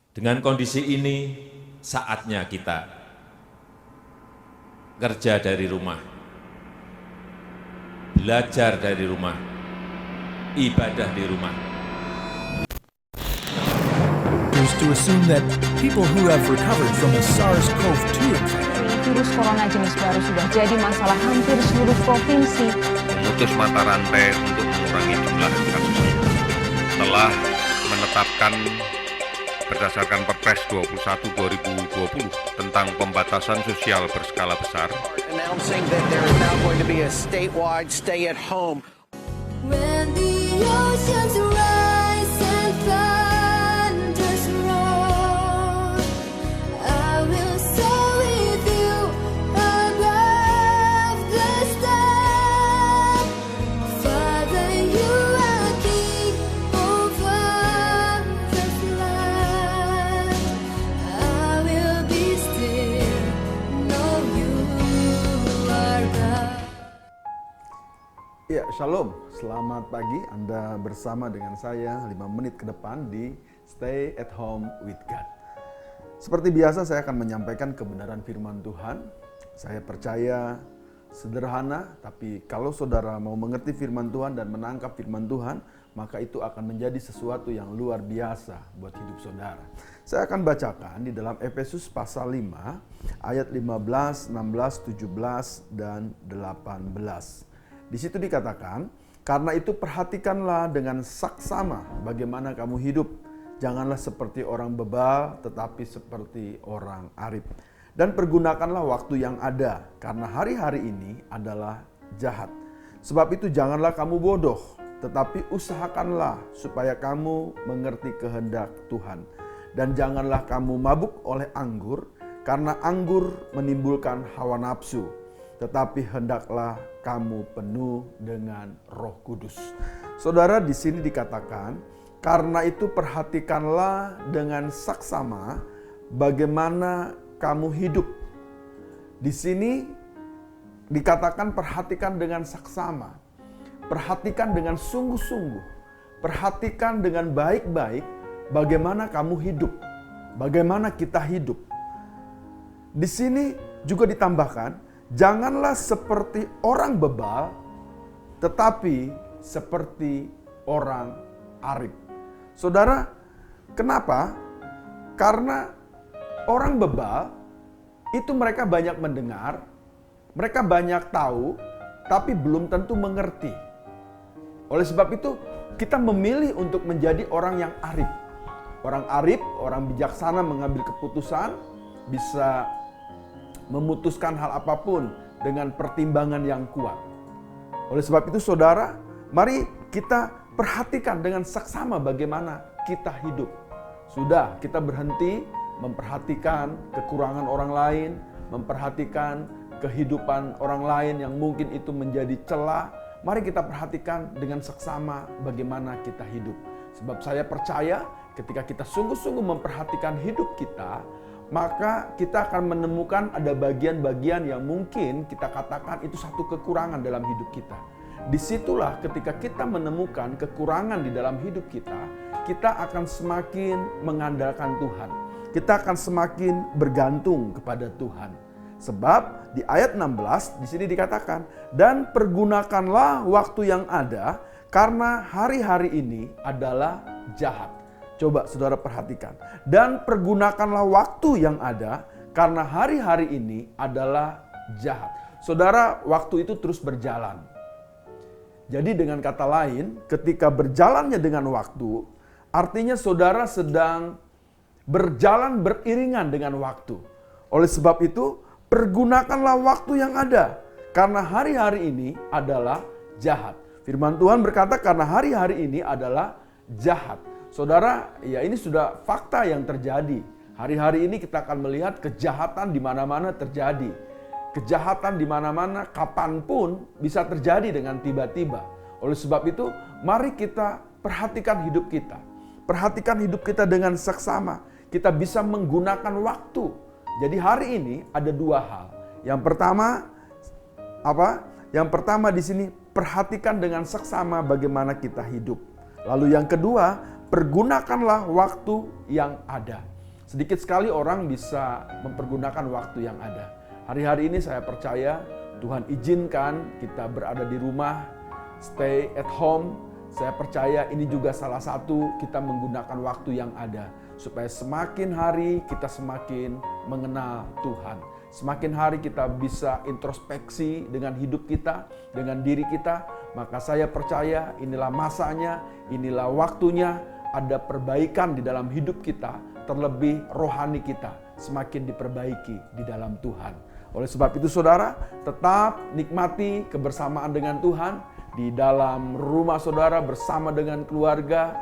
Dengan kondisi ini, saatnya kita kerja dari rumah, belajar dari rumah, ibadah di rumah. Is to assume that people who have recovered from a SARS-CoV-2 infection. Virus corona jenis baru sudah jadi masalah hampir seluruh provinsi. Memutus mata rantai untuk mengurangi jumlah kasusnya. Telah menetapkan berdasarkan Perpres 21/2020 tentang pembatasan sosial berskala besar. Announcing that there is now going to be a statewide stay-at-home. When the oceans rise and thunders roar, I will soar with you above the storm. Father, you are king over the flood. I will be still, know you are God. Ya, Shalom. Selamat pagi. Anda bersama dengan saya 5 menit ke depan di Stay at Home with God. Seperti biasa saya akan menyampaikan kebenaran firman Tuhan. Saya percaya sederhana, tapi kalau saudara mau mengerti firman Tuhan dan menangkap firman Tuhan, maka itu akan menjadi sesuatu yang luar biasa buat hidup saudara. Saya akan bacakan di dalam Efesus pasal 5 ayat 15, 16, 17 dan 18. Di situ dikatakan, karena itu perhatikanlah dengan saksama bagaimana kamu hidup. Janganlah seperti orang bebal, tetapi seperti orang arif. Dan pergunakanlah waktu yang ada, karena hari-hari ini adalah jahat. Sebab itu janganlah kamu bodoh, tetapi usahakanlah supaya kamu mengerti kehendak Tuhan. Dan janganlah kamu mabuk oleh anggur, karena anggur menimbulkan hawa nafsu. Tetapi hendaklah kamu penuh dengan Roh Kudus. Saudara, di sini dikatakan, karena itu perhatikanlah dengan saksama bagaimana kamu hidup. Di sini dikatakan perhatikan dengan saksama. Perhatikan dengan sungguh-sungguh. Perhatikan dengan baik-baik bagaimana kamu hidup. Bagaimana kita hidup. Di sini juga ditambahkan, janganlah seperti orang bebal, tetapi seperti orang arif. Saudara, kenapa? Karena orang bebal itu mereka banyak mendengar, mereka banyak tahu, tapi belum tentu mengerti. Oleh sebab itu, kita memilih untuk menjadi orang yang arif. Orang arif, orang bijaksana mengambil keputusan, bisa memutuskan hal apapun dengan pertimbangan yang kuat. Oleh sebab itu saudara, mari kita perhatikan dengan saksama bagaimana kita hidup. Sudah, kita berhenti memperhatikan kekurangan orang lain, memperhatikan kehidupan orang lain yang mungkin itu menjadi celah. Mari kita perhatikan dengan saksama bagaimana kita hidup. Sebab saya percaya ketika kita sungguh-sungguh memperhatikan hidup kita, maka kita akan menemukan ada bagian-bagian yang mungkin kita katakan itu satu kekurangan dalam hidup kita. Disitulah ketika kita menemukan kekurangan di dalam hidup kita, kita akan semakin mengandalkan Tuhan. Kita akan semakin bergantung kepada Tuhan. Sebab di ayat 16 di sini dikatakan, dan pergunakanlah waktu yang ada karena hari-hari ini adalah jahat. Coba saudara perhatikan. Dan pergunakanlah waktu yang ada karena hari-hari ini adalah jahat. Saudara, waktu itu terus berjalan. Jadi dengan kata lain, ketika berjalannya dengan waktu, artinya saudara sedang berjalan beriringan dengan waktu. Oleh sebab itu, pergunakanlah waktu yang ada karena hari-hari ini adalah jahat. Firman Tuhan berkata karena hari-hari ini adalah jahat. Saudara, ya ini sudah fakta yang terjadi. Hari-hari ini kita akan melihat kejahatan di mana-mana terjadi. Kejahatan di mana-mana kapanpun bisa terjadi dengan tiba-tiba. Oleh sebab itu, mari kita perhatikan hidup kita. Perhatikan hidup kita dengan seksama. Kita bisa menggunakan waktu. Jadi hari ini ada dua hal. Yang pertama, apa? Yang pertama di sini perhatikan dengan seksama bagaimana kita hidup. Lalu yang kedua, pergunakanlah waktu yang ada. Sedikit sekali orang bisa mempergunakan waktu yang ada. Hari-hari ini saya percaya Tuhan izinkan kita berada di rumah, stay at home. Saya percaya ini juga salah satu kita menggunakan waktu yang ada. Supaya semakin hari kita semakin mengenal Tuhan. Semakin hari kita bisa introspeksi dengan hidup kita, dengan diri kita. Maka saya percaya inilah masanya, inilah waktunya ada perbaikan di dalam hidup kita. Terlebih rohani kita semakin diperbaiki di dalam Tuhan. Oleh sebab itu saudara, tetap nikmati kebersamaan dengan Tuhan di dalam rumah saudara bersama dengan keluarga.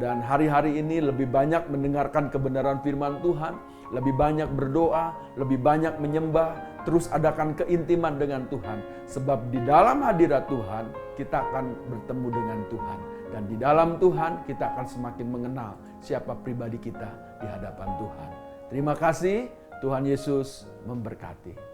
Dan hari-hari ini lebih banyak mendengarkan kebenaran firman Tuhan, lebih banyak berdoa, lebih banyak menyembah, terus adakan keintiman dengan Tuhan. Sebab di dalam hadirat Tuhan, kita akan bertemu dengan Tuhan. Dan di dalam Tuhan, kita akan semakin mengenal siapa pribadi kita di hadapan Tuhan. Terima kasih, Tuhan Yesus memberkati.